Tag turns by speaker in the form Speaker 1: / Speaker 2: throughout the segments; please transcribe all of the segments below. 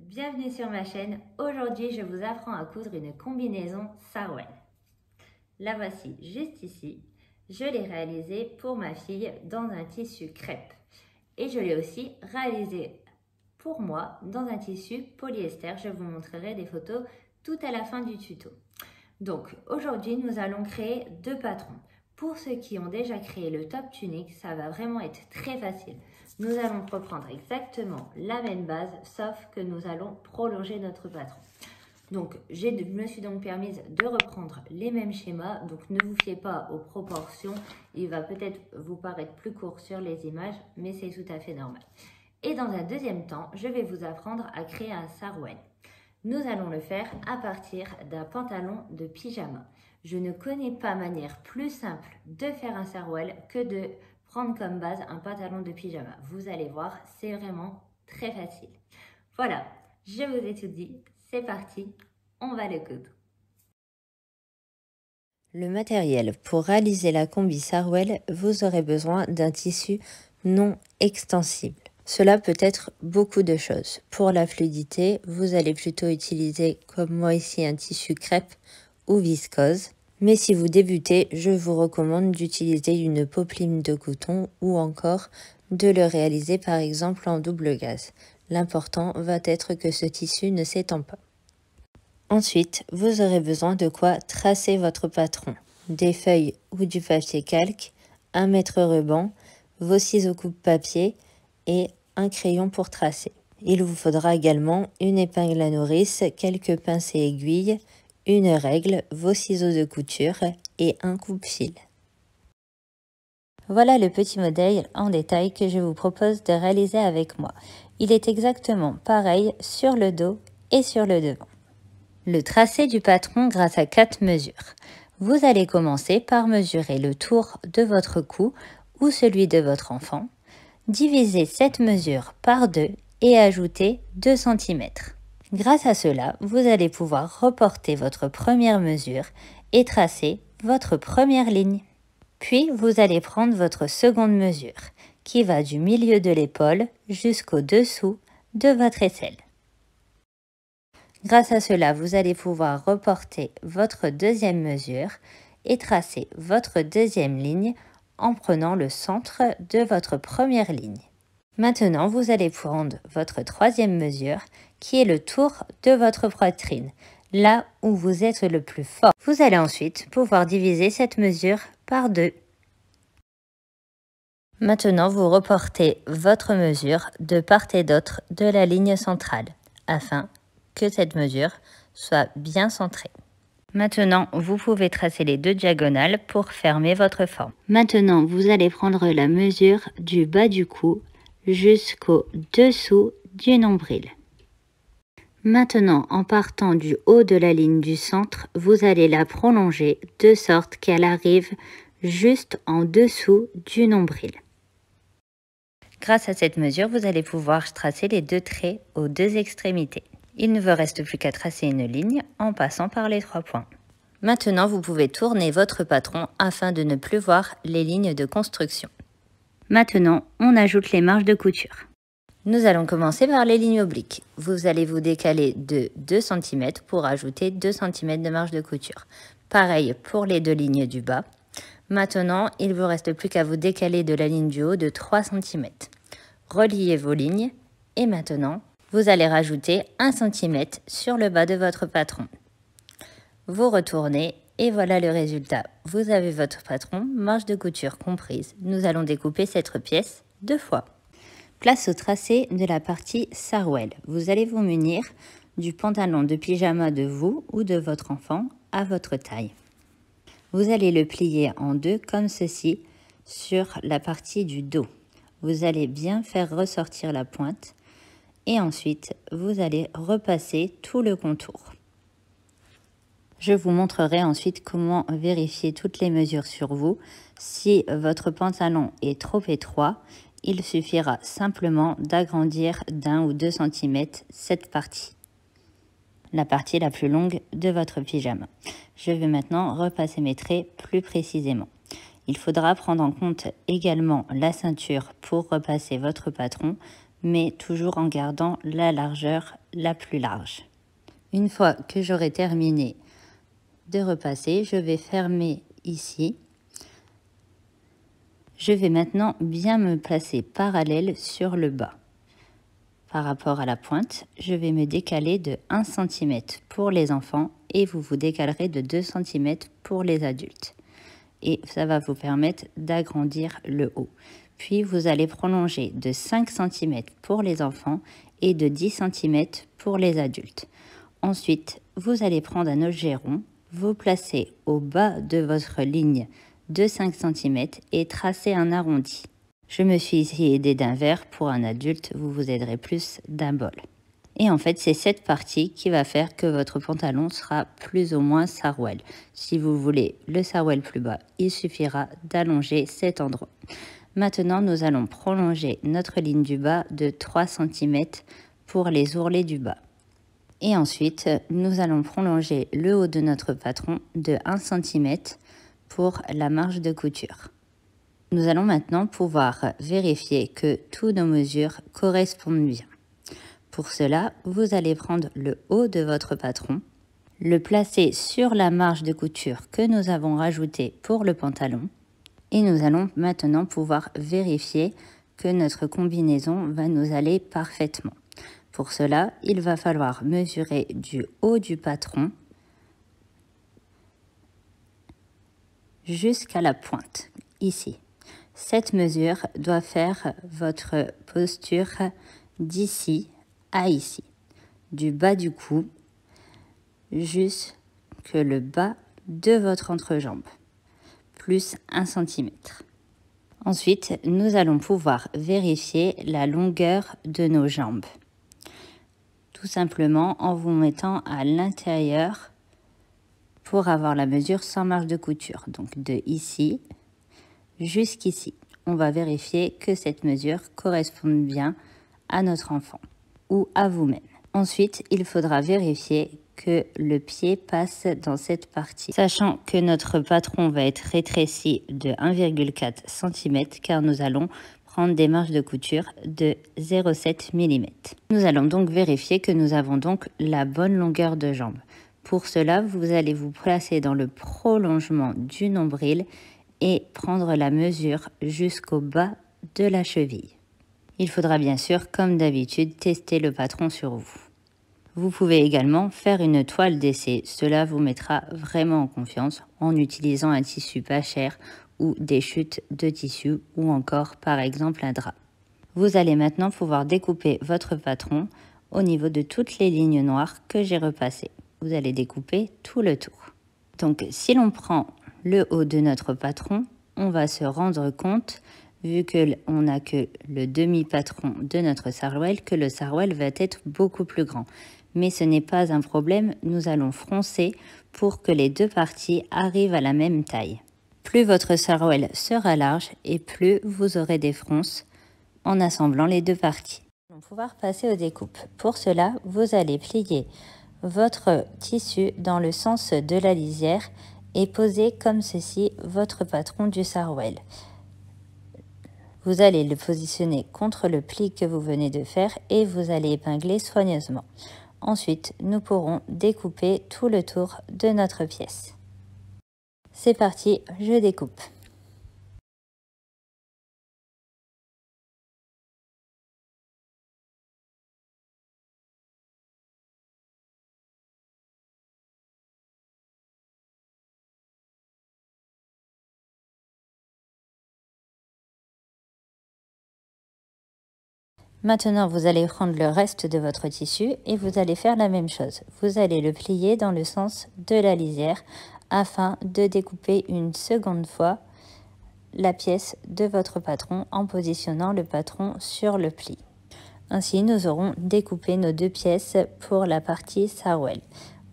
Speaker 1: Bienvenue sur ma chaîne. Aujourd'hui, je vous apprends à coudre une combinaison Sarwell. La voici juste ici. Je l'ai réalisée pour ma fille dans un tissu crêpe. Et je l'ai aussi réalisée pour moi dans un tissu polyester. Je vous montrerai des photos tout à la fin du tuto. Donc aujourd'hui, nous allons créer deux patrons. Pour ceux qui ont déjà créé le top tunique, ça va vraiment être très facile. Nous allons reprendre exactement la même base, sauf que nous allons prolonger notre patron. Donc, je me suis donc permise de reprendre les mêmes schémas. Donc, ne vous fiez pas aux proportions. Il va peut-être vous paraître plus court sur les images, mais c'est tout à fait normal. Et dans un deuxième temps, je vais vous apprendre à créer un sarwell. Nous allons le faire à partir d'un pantalon de pyjama. Je ne connais pas manière plus simple de faire un sarwell que de prendre comme base un pantalon de pyjama. Vous allez voir, c'est vraiment très facile. Voilà, je vous ai tout dit, c'est parti, on va le coudre.
Speaker 2: Le matériel pour réaliser la combi sarwell, vous aurez besoin d'un tissu non extensible. Cela peut être beaucoup de choses. Pour la fluidité, vous allez plutôt utiliser comme moi ici un tissu crêpe ou viscose. Mais si vous débutez, je vous recommande d'utiliser une popeline de coton ou encore de le réaliser par exemple en double gaze. L'important va être que ce tissu ne s'étend pas. Ensuite, vous aurez besoin de quoi tracer votre patron. Des feuilles ou du papier calque, un mètre ruban, vos ciseaux coupe-papier et un crayon pour tracer. Il vous faudra également une épingle à nourrice, quelques pinces et aiguilles, une règle, vos ciseaux de couture et un coupe-fil. Voilà le petit modèle en détail que je vous propose de réaliser avec moi. Il est exactement pareil sur le dos et sur le devant. Le tracé du patron grâce à 4 mesures. Vous allez commencer par mesurer le tour de votre cou ou celui de votre enfant. Divisez cette mesure par 2 et ajouter 2 cm. Grâce à cela, vous allez pouvoir reporter votre première mesure et tracer votre première ligne. Puis, vous allez prendre votre seconde mesure, qui va du milieu de l'épaule jusqu'au dessous de votre aisselle. Grâce à cela, vous allez pouvoir reporter votre deuxième mesure et tracer votre deuxième ligne en prenant le centre de votre première ligne. Maintenant, vous allez prendre votre troisième mesure, qui est le tour de votre poitrine, là où vous êtes le plus fort. Vous allez ensuite pouvoir diviser cette mesure par 2. Maintenant, vous reportez votre mesure de part et d'autre de la ligne centrale, afin que cette mesure soit bien centrée. Maintenant, vous pouvez tracer les deux diagonales pour fermer votre forme. Maintenant, vous allez prendre la mesure du bas du cou jusqu'au dessous du nombril. Maintenant, en partant du haut de la ligne du centre, vous allez la prolonger de sorte qu'elle arrive juste en dessous du nombril. Grâce à cette mesure, vous allez pouvoir tracer les deux traits aux deux extrémités. Il ne vous reste plus qu'à tracer une ligne en passant par les 3 points. Maintenant, vous pouvez tourner votre patron afin de ne plus voir les lignes de construction. Maintenant, on ajoute les marges de couture. Nous allons commencer par les lignes obliques. Vous allez vous décaler de 2 cm pour ajouter 2 cm de marge de couture. Pareil pour les deux lignes du bas. Maintenant, il ne vous reste plus qu'à vous décaler de la ligne du haut de 3 cm. Reliez vos lignes et maintenant, vous allez rajouter 1 cm sur le bas de votre patron. Vous retournez et voilà le résultat. Vous avez votre patron, marge de couture comprise. Nous allons découper cette pièce 2 fois. Place au tracé de la partie sarwell. Vous allez vous munir du pantalon de pyjama de vous ou de votre enfant à votre taille. Vous allez le plier en deux comme ceci sur la partie du dos. Vous allez bien faire ressortir la pointe et ensuite vous allez repasser tout le contour. Je vous montrerai ensuite comment vérifier toutes les mesures sur vous. Si votre pantalon est trop étroit, il suffira simplement d'agrandir d'1 ou 2 cm cette partie, la partie la plus longue de votre pyjama. Je vais maintenant repasser mes traits plus précisément. Il faudra prendre en compte également la ceinture pour repasser votre patron. mais toujours en gardant la largeur la plus large. Une fois que j'aurai terminé de repasser, je vais fermer ici. Je vais maintenant bien me placer parallèle sur le bas. Par rapport à la pointe, je vais me décaler de 1 cm pour les enfants et vous vous décalerez de 2 cm pour les adultes. Et ça va vous permettre d'agrandir le haut. Puis vous allez prolonger de 5 cm pour les enfants et de 10 cm pour les adultes. Ensuite, vous allez prendre un objet rond, vous placer au bas de votre ligne de 5 cm et tracer un arrondi. Je me suis ici aidée d'un verre. Pour un adulte, vous vous aiderez plus d'un bol. Et en fait, c'est cette partie qui va faire que votre pantalon sera plus ou moins sarouel. Si vous voulez le sarouel plus bas, il suffira d'allonger cet endroit. Maintenant, nous allons prolonger notre ligne du bas de 3 cm pour les ourlets du bas. Et ensuite, nous allons prolonger le haut de notre patron de 1 cm pour la marge de couture. Nous allons maintenant pouvoir vérifier que toutes nos mesures correspondent bien. Pour cela, vous allez prendre le haut de votre patron, le placer sur la marge de couture que nous avons rajoutée pour le pantalon et nous allons maintenant pouvoir vérifier que notre combinaison va nous aller parfaitement. Pour cela, il va falloir mesurer du haut du patron jusqu'à la pointe, ici. Cette mesure doit faire votre posture d'ici à ici, du bas du cou jusque le bas de votre entrejambe, plus 1 cm. Ensuite, nous allons pouvoir vérifier la longueur de nos jambes, tout simplement en vous mettant à l'intérieur pour avoir la mesure sans marge de couture, donc de ici jusqu'ici. On va vérifier que cette mesure corresponde bien à notre enfant ou à vous-même. Ensuite, il faudra vérifier que le pied passe dans cette partie, sachant que notre patron va être rétréci de 1,4 cm car nous allons prendre des marges de couture de 0,7 mm. Nous allons donc vérifier que nous avons donc la bonne longueur de jambe. Pour cela, vous allez vous placer dans le prolongement du nombril et prendre la mesure jusqu'au bas de la cheville. Il faudra bien sûr, comme d'habitude, tester le patron sur vous. Vous pouvez également faire une toile d'essai. Cela vous mettra vraiment en confiance en utilisant un tissu pas cher ou des chutes de tissu ou encore par exemple un drap. Vous allez maintenant pouvoir découper votre patron au niveau de toutes les lignes noires que j'ai repassées. Vous allez découper tout le tour. Donc si l'on prend le haut de notre patron, on va se rendre compte, vu qu'on n'a que le demi-patron de notre sarouel, que le sarouel va être beaucoup plus grand. Mais ce n'est pas un problème, nous allons froncer pour que les deux parties arrivent à la même taille. Plus votre sarouel sera large et plus vous aurez des fronces en assemblant les deux parties. Nous allons pouvoir passer aux découpes. Pour cela, vous allez plier votre tissu dans le sens de la lisière et poser comme ceci votre patron du sarouel. Vous allez le positionner contre le pli que vous venez de faire et vous allez épingler soigneusement. Ensuite, nous pourrons découper tout le tour de notre pièce. C'est parti, je découpe. Maintenant, vous allez prendre le reste de votre tissu et vous allez faire la même chose. Vous allez le plier dans le sens de la lisière afin de découper une seconde fois la pièce de votre patron en positionnant le patron sur le pli. Ainsi, nous aurons découpé nos deux pièces pour la partie sarouel.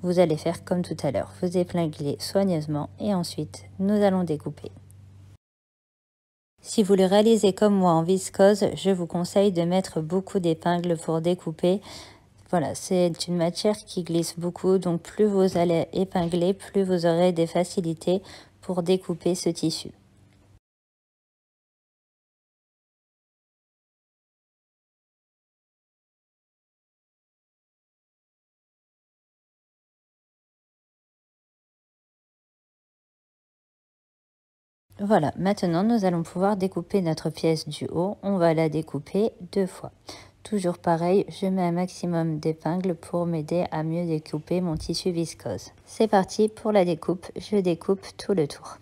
Speaker 2: Vous allez faire comme tout à l'heure, vous épinglez soigneusement et ensuite nous allons découper. Si vous le réalisez comme moi en viscose, je vous conseille de mettre beaucoup d'épingles pour découper. Voilà, c'est une matière qui glisse beaucoup, donc plus vous allez épingler, plus vous aurez des facilités pour découper ce tissu. Voilà, maintenant nous allons pouvoir découper notre pièce du haut. On va la découper 2 fois. Toujours pareil, je mets un maximum d'épingles pour m'aider à mieux découper mon tissu viscose. C'est parti pour la découpe, je découpe tout le tour.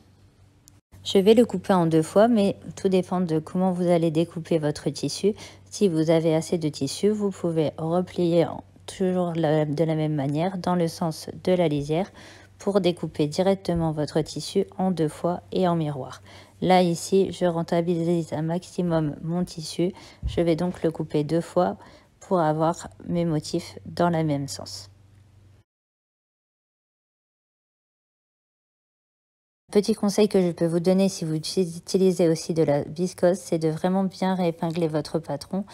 Speaker 2: Je vais le couper en 2 fois, mais tout dépend de comment vous allez découper votre tissu. Si vous avez assez de tissu, vous pouvez replier toujours de la même manière dans le sens de la lisière pour découper directement votre tissu en 2 fois et en miroir. Là, ici, je rentabilise un maximum mon tissu. Je vais donc le couper 2 fois pour avoir mes motifs dans le même sens. Petit conseil que je peux vous donner si vous utilisez aussi de la viscose, c'est de vraiment bien réépingler votre patron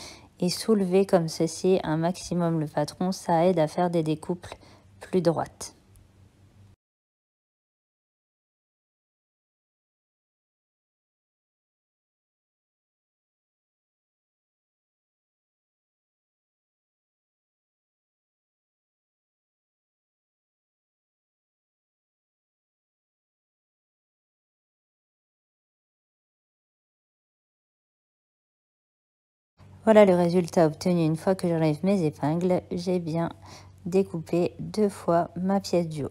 Speaker 2: et soulever comme ceci un maximum le patron. Ça aide à faire des découpes plus droites. Voilà le résultat obtenu une fois que j'enlève mes épingles. J'ai bien découpé 2 fois ma pièce du haut.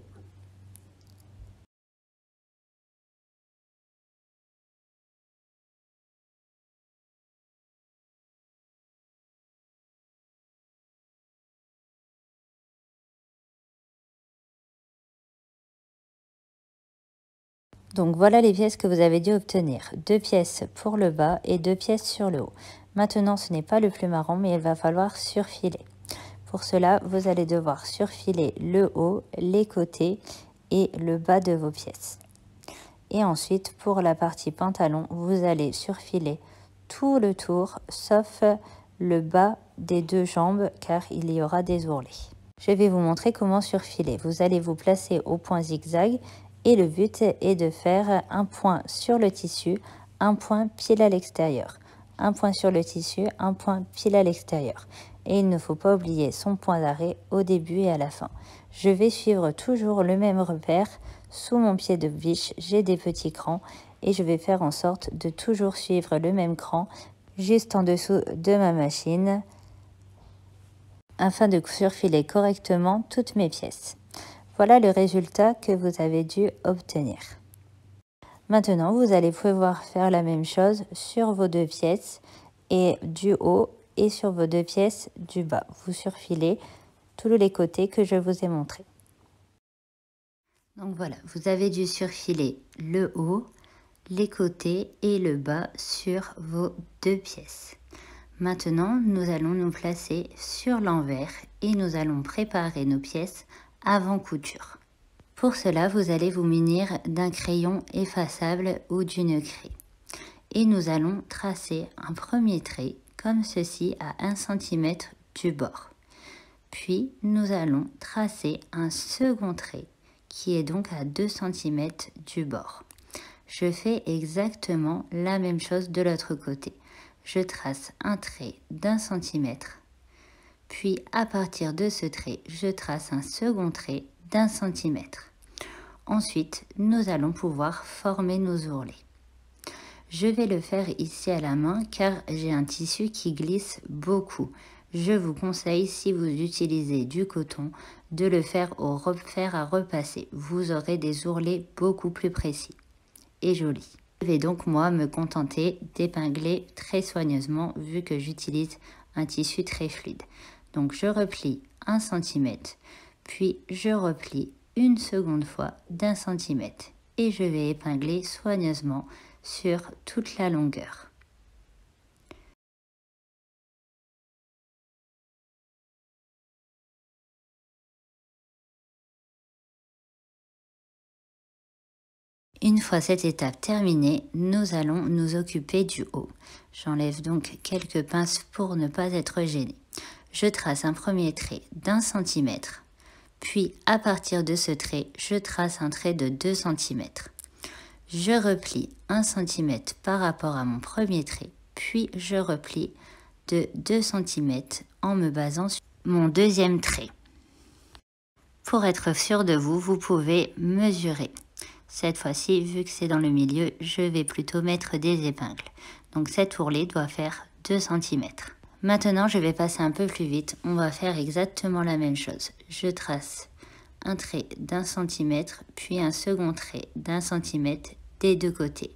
Speaker 2: Donc voilà les pièces que vous avez dû obtenir. 2 pièces pour le bas et 2 pièces sur le haut. Maintenant, ce n'est pas le plus marrant, mais il va falloir surfiler. Pour cela, vous allez devoir surfiler le haut, les côtés et le bas de vos pièces. Et ensuite, pour la partie pantalon, vous allez surfiler tout le tour, sauf le bas des 2 jambes, car il y aura des ourlets. Je vais vous montrer comment surfiler. Vous allez vous placer au point zigzag et le but est de faire un point sur le tissu, un point pile à l'extérieur. Un point sur le tissu, un point pile à l'extérieur. Et il ne faut pas oublier son point d'arrêt au début et à la fin. Je vais suivre toujours le même repère. Sous mon pied de biche, j'ai des petits crans et je vais faire en sorte de toujours suivre le même cran juste en dessous de ma machine afin de surfiler correctement toutes mes pièces. Voilà le résultat que vous avez dû obtenir. Maintenant, vous allez pouvoir faire la même chose sur vos 2 pièces et du haut et sur vos 2 pièces du bas. Vous surfilez tous les côtés que je vous ai montrés. Donc voilà, vous avez dû surfiler le haut, les côtés et le bas sur vos 2 pièces. Maintenant, nous allons nous placer sur l'envers et nous allons préparer nos pièces avant couture. Pour cela, vous allez vous munir d'un crayon effaçable ou d'une craie. Et nous allons tracer un premier trait comme ceci à 1 cm du bord. Puis, nous allons tracer un second trait qui est donc à 2 cm du bord. Je fais exactement la même chose de l'autre côté. Je trace un trait d'1 cm. Puis, à partir de ce trait, je trace un second trait d'1 cm. Ensuite, nous allons pouvoir former nos ourlets. Je vais le faire ici à la main car j'ai un tissu qui glisse beaucoup. Je vous conseille, si vous utilisez du coton, de le faire au fer à repasser. Vous aurez des ourlets beaucoup plus précis et jolis. Je vais donc moi me contenter d'épingler très soigneusement vu que j'utilise un tissu très fluide. Donc je replie 1 cm, puis je replie une seconde fois d'1 cm et je vais épingler soigneusement sur toute la longueur. Une fois cette étape terminée, nous allons nous occuper du haut. J'enlève donc quelques pinces pour ne pas être gênée. Je trace un premier trait d'1 cm. Puis, à partir de ce trait, je trace un trait de 2 cm. Je replie 1 cm par rapport à mon premier trait, puis je replie de 2 cm en me basant sur mon deuxième trait. Pour être sûr de vous, vous pouvez mesurer. Cette fois-ci, vu que c'est dans le milieu, je vais plutôt mettre des épingles. Donc cet ourlet doit faire 2 cm. Maintenant, je vais passer un peu plus vite. On va faire exactement la même chose. Je trace un trait d'1 cm, puis un second trait d'1 cm des deux côtés.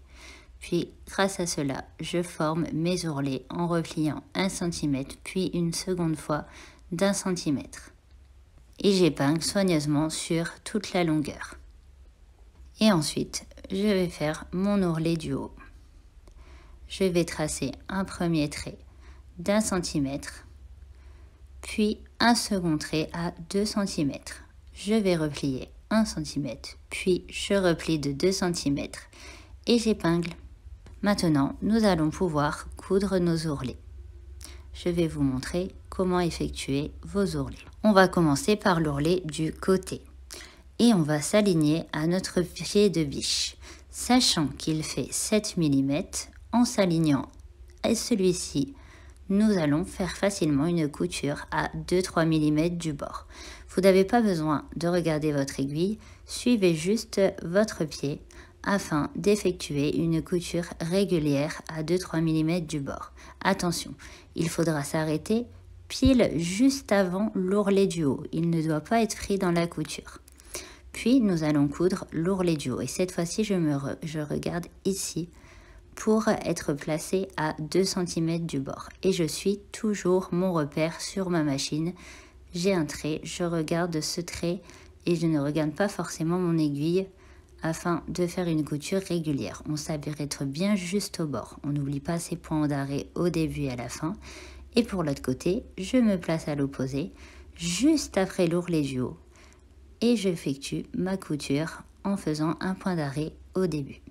Speaker 2: Puis, grâce à cela, je forme mes ourlets en repliant 1 cm, puis une seconde fois d'1 cm. Et j'épingle soigneusement sur toute la longueur. Et ensuite, je vais faire mon ourlet du haut. Je vais tracer un premier trait d'1 cm, puis un second trait à 2 cm. Je vais replier 1 cm, puis je replie de 2 cm et j'épingle. Maintenant, nous allons pouvoir coudre nos ourlets. Je vais vous montrer comment effectuer vos ourlets. On va commencer par l'ourlet du côté et on va s'aligner à notre pied de biche, sachant qu'il fait 7 mm. En s'alignant à celui-ci, nous allons faire facilement une couture à 2-3 mm du bord. Vous n'avez pas besoin de regarder votre aiguille, suivez juste votre pied afin d'effectuer une couture régulière à 2-3 mm du bord. Attention, il faudra s'arrêter pile juste avant l'ourlet du haut. Il ne doit pas être pris dans la couture. Puis nous allons coudre l'ourlet du haut et cette fois-ci je regarde ici pour être placé à 2 cm du bord. Et je suis toujours mon repère sur ma machine. J'ai un trait, je regarde ce trait et je ne regarde pas forcément mon aiguille afin de faire une couture régulière. On s'arrête bien juste au bord. On n'oublie pas ces points d'arrêt au début et à la fin. Et pour l'autre côté, je me place à l'opposé, juste après l'ourlet du haut. Et j'effectue ma couture en faisant un point d'arrêt au début.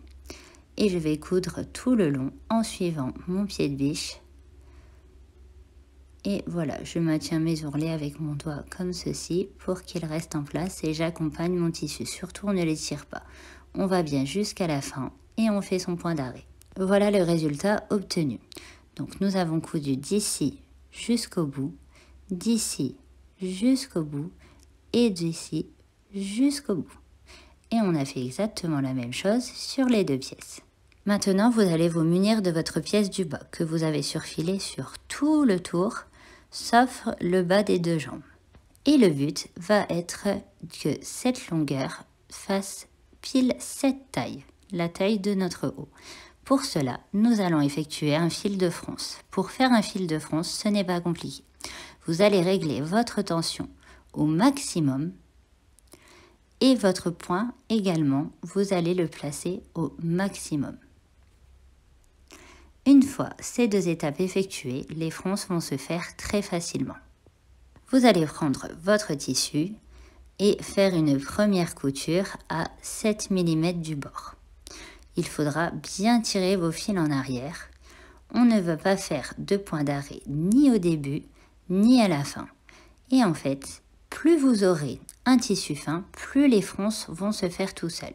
Speaker 2: Et je vais coudre tout le long en suivant mon pied de biche. Et voilà, je maintiens mes ourlets avec mon doigt comme ceci pour qu'ils restent en place et j'accompagne mon tissu. Surtout, on ne les tire pas. On va bien jusqu'à la fin et on fait son point d'arrêt. Voilà le résultat obtenu. Donc nous avons coudu d'ici jusqu'au bout, d'ici jusqu'au bout et d'ici jusqu'au bout. Et on a fait exactement la même chose sur les deux pièces. Maintenant, vous allez vous munir de votre pièce du bas que vous avez surfilée sur tout le tour, sauf le bas des deux jambes. Et le but va être que cette longueur fasse pile cette taille, la taille de notre haut. Pour cela, nous allons effectuer un fil de fronce. Pour faire un fil de fronce, ce n'est pas compliqué. Vous allez régler votre tension au maximum. Et votre point également, vous allez le placer au maximum. Une fois ces deux étapes effectuées, les fronces vont se faire très facilement. Vous allez prendre votre tissu et faire une première couture à 7 mm du bord. Il faudra bien tirer vos fils en arrière. On ne veut pas faire de point d'arrêt ni au début ni à la fin. Et en fait, plus vous aurez un tissu fin, plus les fronces vont se faire tout seuls.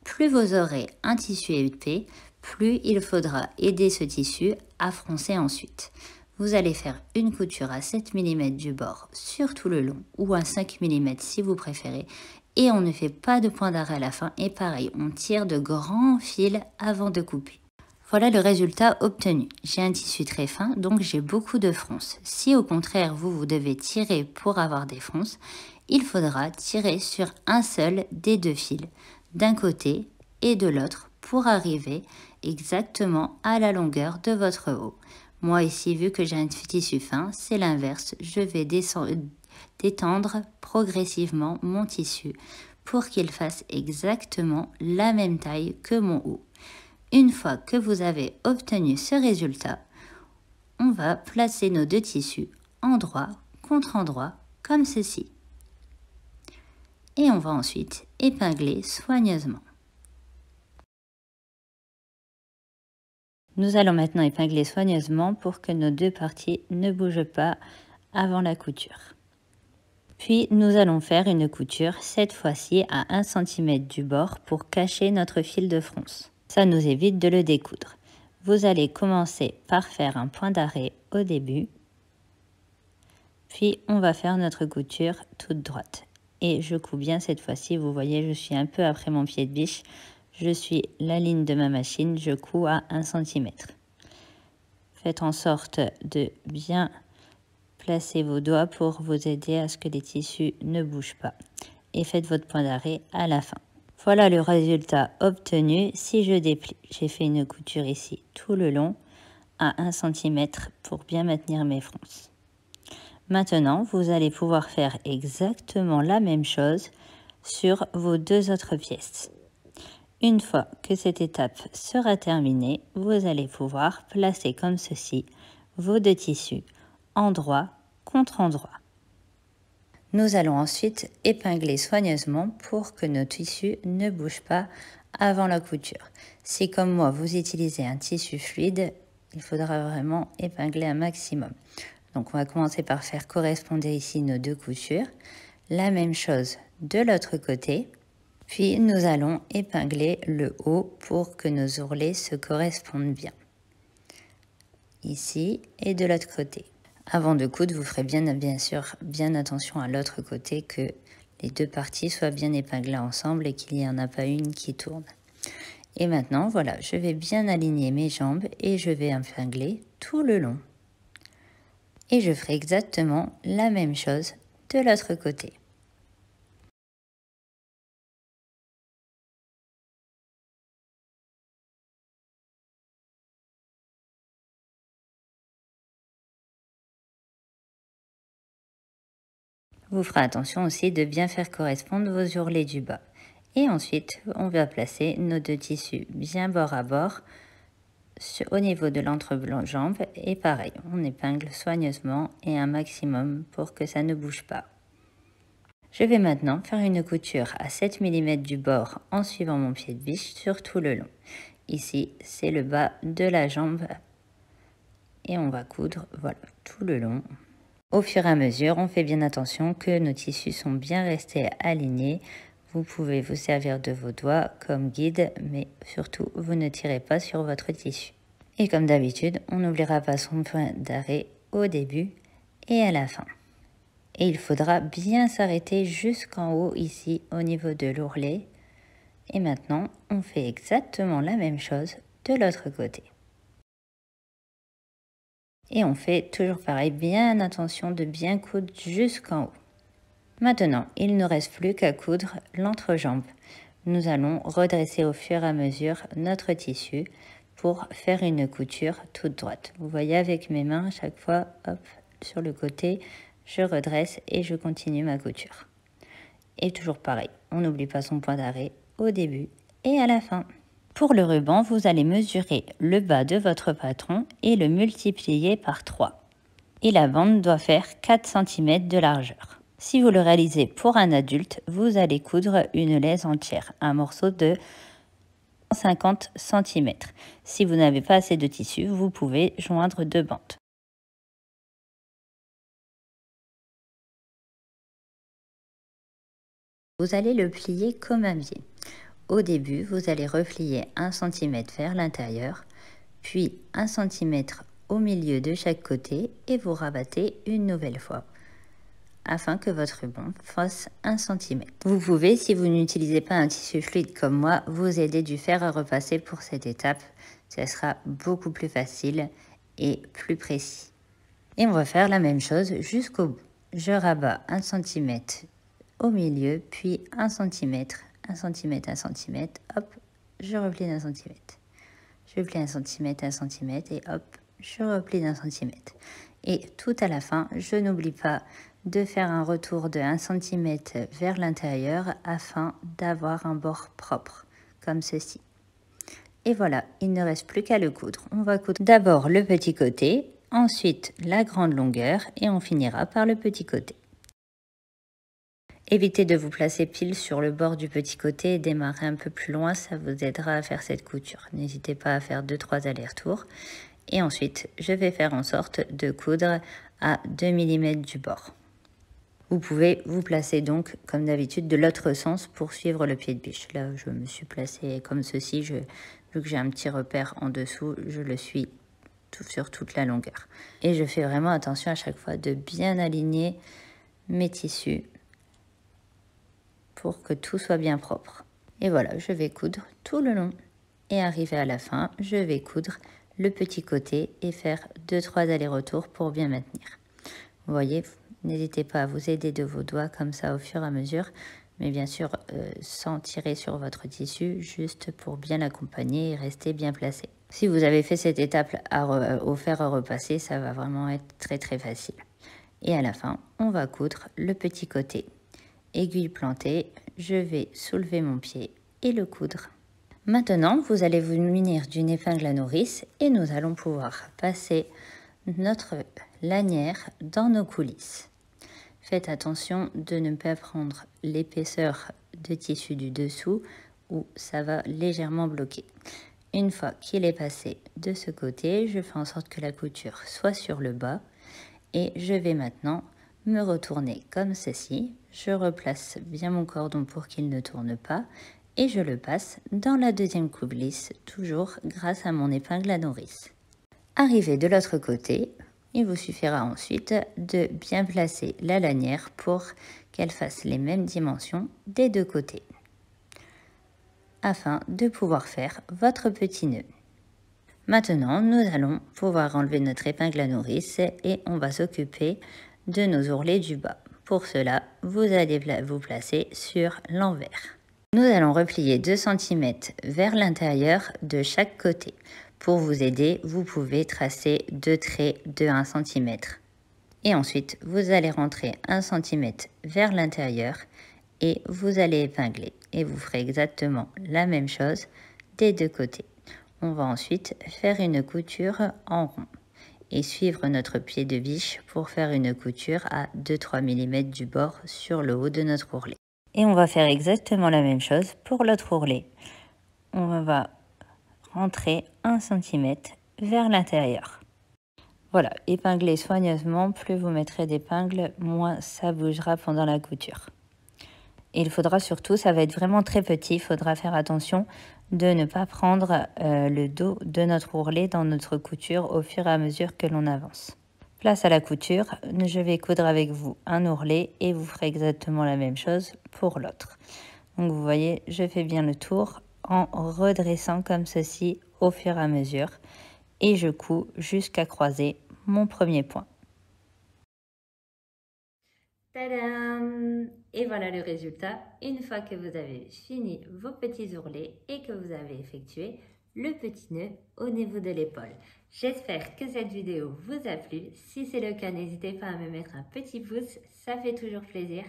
Speaker 2: Plus vous aurez un tissu épais, plus il faudra aider ce tissu à froncer ensuite. Vous allez faire une couture à 7 mm du bord sur tout le long ou à 5 mm si vous préférez. Et on ne fait pas de point d'arrêt à la fin et pareil, on tire de grands fils avant de couper. Voilà le résultat obtenu. J'ai un tissu très fin, donc j'ai beaucoup de fronces. Si au contraire, vous devez tirer pour avoir des fronces, il faudra tirer sur un seul des deux fils, d'un côté et de l'autre, pour arriver exactement à la longueur de votre haut. Moi ici, vu que j'ai un tissu fin, c'est l'inverse. Je vais détendre progressivement mon tissu pour qu'il fasse exactement la même taille que mon haut. Une fois que vous avez obtenu ce résultat, on va placer nos deux tissus endroit contre endroit comme ceci. Et on va ensuite épingler soigneusement. Nous allons maintenant épingler soigneusement pour que nos deux parties ne bougent pas avant la couture. Puis nous allons faire une couture, cette fois-ci à 1 cm du bord pour cacher notre fil de fronce. Ça nous évite de le découdre. Vous allez commencer par faire un point d'arrêt au début. Puis on va faire notre couture toute droite. et je couds bien cette fois-ci. Vous voyez, je suis un peu après mon pied de biche. Je suis la ligne de ma machine, je couds à 1 cm. Faites en sorte de bien placer vos doigts pour vous aider à ce que les tissus ne bougent pas. Et faites votre point d'arrêt à la fin. Voilà le résultat obtenu. Si je déplie, j'ai fait une couture ici tout le long à 1 cm pour bien maintenir mes fronces. Maintenant, vous allez pouvoir faire exactement la même chose sur vos deux autres pièces. Une fois que cette étape sera terminée, vous allez pouvoir placer comme ceci vos deux tissus, endroit contre endroit. Nous allons ensuite épingler soigneusement pour que nos tissus ne bougent pas avant la couture. Si comme moi vous utilisez un tissu fluide, il faudra vraiment épingler un maximum. Donc on va commencer par faire correspondre ici nos deux coutures. La même chose de l'autre côté. Puis nous allons épingler le haut pour que nos ourlets se correspondent bien. Ici et de l'autre côté. Avant de coudre, vous ferez bien sûr bien attention à l'autre côté que les deux parties soient bien épinglées ensemble et qu'il n'y en a pas une qui tourne. Et maintenant, voilà, je vais bien aligner mes jambes et je vais épingler tout le long. Et je ferai exactement la même chose de l'autre côté. Vous ferez attention aussi de bien faire correspondre vos ourlets du bas. Et ensuite, on va placer nos deux tissus bien bord à bord au niveau de l'entrejambe. Et pareil, on épingle soigneusement et un maximum pour que ça ne bouge pas. Je vais maintenant faire une couture à 7 mm du bord en suivant mon pied de biche sur tout le long. Ici, c'est le bas de la jambe et on va coudre, voilà, tout le long. Au fur et à mesure, on fait bien attention que nos tissus sont bien restés alignés. Vous pouvez vous servir de vos doigts comme guide, mais surtout, vous ne tirez pas sur votre tissu. Et comme d'habitude, on n'oubliera pas son point d'arrêt au début et à la fin. Et il faudra bien s'arrêter jusqu'en haut ici au niveau de l'ourlet. Et maintenant, on fait exactement la même chose de l'autre côté. Et on fait toujours pareil, bien attention de bien coudre jusqu'en haut. Maintenant, il ne reste plus qu'à coudre l'entrejambe. Nous allons redresser au fur et à mesure notre tissu pour faire une couture toute droite. Vous voyez avec mes mains, à chaque fois, hop, sur le côté, je redresse et je continue ma couture. Et toujours pareil, on n'oublie pas son point d'arrêt au début et à la fin. Pour le ruban, vous allez mesurer le bas de votre patron et le multiplier par 3. Et la bande doit faire 4 cm de largeur. Si vous le réalisez pour un adulte, vous allez coudre une laisse entière, un morceau de 50 cm. Si vous n'avez pas assez de tissu, vous pouvez joindre 2 bandes. Vous allez le plier comme un biais. Au début, vous allez replier 1 cm vers l'intérieur, puis 1 cm au milieu de chaque côté et vous rabattez une nouvelle fois afin que votre ruban fasse 1 cm. Vous pouvez, si vous n'utilisez pas un tissu fluide comme moi, vous aider du fer à repasser pour cette étape. Ce sera beaucoup plus facile et plus précis. Et on va faire la même chose jusqu'au bout. Je rabats 1 cm au milieu, puis 1 cm, 1 cm, 1 cm, hop, je replie d'1 cm. Je plie 1 cm, 1 cm et hop, je replie d'1 cm. Et tout à la fin, je n'oublie pas de faire un retour de 1 cm vers l'intérieur afin d'avoir un bord propre, comme ceci. Et voilà, il ne reste plus qu'à le coudre. On va coudre d'abord le petit côté, ensuite la grande longueur et on finira par le petit côté. Évitez de vous placer pile sur le bord du petit côté et démarrer un peu plus loin, ça vous aidera à faire cette couture. N'hésitez pas à faire 2-3 allers-retours. Et ensuite, je vais faire en sorte de coudre à 2 mm du bord. Vous pouvez vous placer donc, comme d'habitude, de l'autre sens pour suivre le pied de biche. Là, je me suis placée comme ceci. Vu que j'ai un petit repère en dessous, je le suis sur toute la longueur. Et je fais vraiment attention à chaque fois de bien aligner mes tissus pour que tout soit bien propre. Et voilà, je vais coudre tout le long. Et arrivé à la fin, je vais coudre le petit côté et faire 2-3 allers-retours pour bien maintenir. Vous voyez, n'hésitez pas à vous aider de vos doigts comme ça au fur et à mesure, mais bien sûr sans tirer sur votre tissu, juste pour bien l'accompagner et rester bien placé. Si vous avez fait cette étape au fer à repasser, ça va vraiment être très facile. Et à la fin, on va coudre le petit côté. Aiguille plantée, je vais soulever mon pied et le coudre. Maintenant, vous allez vous munir d'une épingle à nourrice et nous allons pouvoir passer notre lanière dans nos coulisses. Faites attention de ne pas prendre l'épaisseur de tissu du dessous où ça va légèrement bloquer. Une fois qu'il est passé de ce côté, je fais en sorte que la couture soit sur le bas et je vais maintenant me retourner comme ceci. Je replace bien mon cordon pour qu'il ne tourne pas et je le passe dans la deuxième coulisse, toujours grâce à mon épingle à nourrice. Arrivé de l'autre côté, il vous suffira ensuite de bien placer la lanière pour qu'elle fasse les mêmes dimensions des deux côtés, afin de pouvoir faire votre petit nœud. Maintenant, nous allons pouvoir enlever notre épingle à nourrice et on va s'occuper de nos ourlets du bas. Pour cela, vous allez vous placer sur l'envers. Nous allons replier 2 cm vers l'intérieur de chaque côté. Pour vous aider, vous pouvez tracer 2 traits de 1 cm. Et ensuite, vous allez rentrer 1 cm vers l'intérieur et vous allez épingler. Et vous ferez exactement la même chose des deux côtés. On va ensuite faire une couture en rond et suivre notre pied de biche pour faire une couture à 2-3 mm du bord sur le haut de notre ourlet. Et on va faire exactement la même chose pour l'autre ourlet. On va rentrer 1 cm vers l'intérieur. Voilà, épinglez soigneusement, plus vous mettrez d'épingles, moins ça bougera pendant la couture. Et il faudra surtout, ça va être vraiment très petit, il faudra faire attention de ne pas prendre le dos de notre ourlet dans notre couture au fur et à mesure que l'on avance. Place à la couture, je vais coudre avec vous un ourlet et vous ferez exactement la même chose pour l'autre. Donc vous voyez, je fais bien le tour en redressant comme ceci au fur et à mesure et je couds jusqu'à croiser mon premier point.
Speaker 1: Tadam! Et voilà le résultat, une fois que vous avez fini vos petits ourlets et que vous avez effectué le petit nœud au niveau de l'épaule. J'espère que cette vidéo vous a plu. Si c'est le cas, n'hésitez pas à me mettre un petit pouce, ça fait toujours plaisir.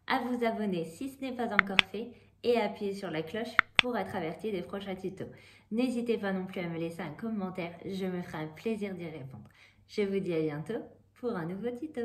Speaker 1: À vous abonner si ce n'est pas encore fait et à appuyer sur la cloche pour être averti des prochains tutos. N'hésitez pas non plus à me laisser un commentaire, je me ferai un plaisir d'y répondre. Je vous dis à bientôt pour un nouveau tuto.